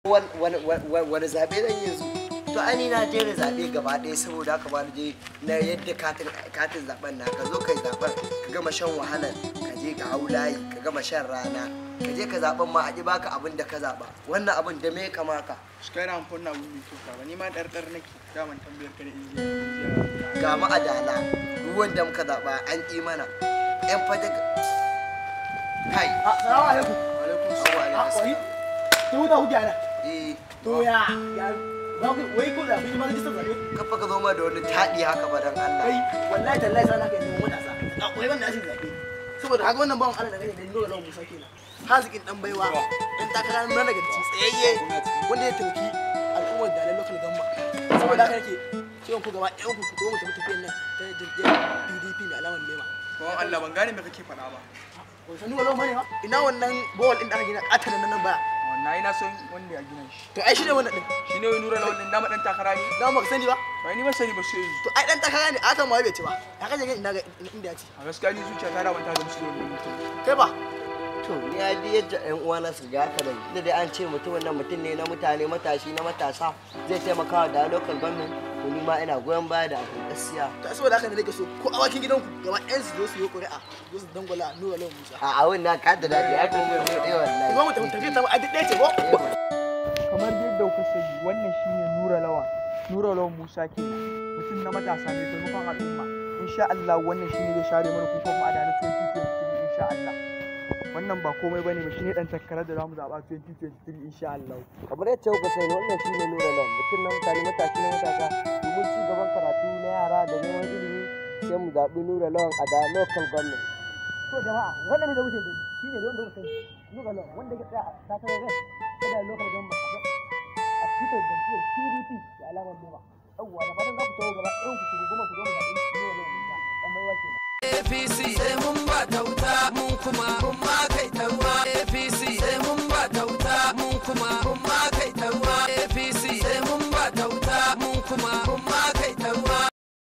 wani zaɓe zan yanzu? To ani na je da zaɓe gaba ɗaya saboda haka ba je na yadda katin zaɓen na ka zo kai zaɓen ka gama shan wahalar ka je ka hau layi ka gama shan rana ka je ka zaɓen ma a ƙi baka abin da ka zaɓa wannan abin da me kama ka. Shi kai na amfani na abin da ke ba ni ma ɗarɗar nake daman tambayar ka da injiya. Ga mu adala ruwan da muka zaɓa an ƙi mana ƴan fada kai. Assalamu alaikum. Alaikum salam. To da hujja na. To ya wai ko da kun ma rijistar zabe kafa ka zo ma da wani taɗi haka ba dan Allah. Kai wallahi tallahi sana ka yi matasa. A koyi wannan ashin zabe. Saboda kaga wannan bawan Allah da kake da nuna lawan Musa kenan. Hazikin dan baiwa dan takara nan daga ci tsayayye wanda ya tauki al'ummar da local gamma. Saboda haka yake cewa ku gaba ɗayan ku zo mu tafi tafiyan nan ta jirgin PDP mai alamar lema. Bawan Allah ban gane me kake faɗa ba. Ko sanu lawan bane ba? Ina wannan bawal din da aka gina katan nan baya. Wannan ina son wanda ya gina shi. To ai shi ne wannan din. Shi ne wai nura na wannan dama dan takara ne. Dama baka sani ba? Ba ni ba sani ba sai yanzu. To ai dan takara ne aka ma bai ci ba. Ya kaje ga inda ya ci. A gaskiya ni zuciya ta rabanta da musu da wannan mutum. Kai ba? To ni ya ji yadda ƴan uwana su ga haka da dai an ce mutum wannan mutum ne na mutane matashi na matasa zai taimaka wa da local government to ni ma ina goyon baya da abin gaskiya. To saboda haka ne nake so ko awakin gidanku gaba ɗayan su zo su yi ƙuri'a zo su dangwala nura lawan Musa. A wannan ka da dadi ya kun goyon ɗaya wallahi. Zo mu tafi ta a duk ɗaya ce ko? Kamar yadda kuka sani wannan shine nura lawan Musa kenan mutum na matasa ne taimakon al'umma insha Allah wannan shine zai share mana kuka mu a da 2023 insha Allah. Wannan ba komai bane ba shine dan takarar da zamu zaba 2023 insha Allah. Kamar yadda kuka sani wannan shine nura lawan mutum na mutane matashi na matasa domin ci gaban karatu na yara da neman ilimi sai mu zaɓi nura lawan a da local government. To jama'a wannan ne da muke gani shine wanda muke sani nura lawan wanda ya tsaya a takarar rai da local government a cikin jam'iyyar PDP da alamar lema. Yawwa da fatan za ku tawo gaba ɗayan ku goma ku zo mu zaɓi nura lawan Musa dan baiwa kenan. APC sai mun ba ta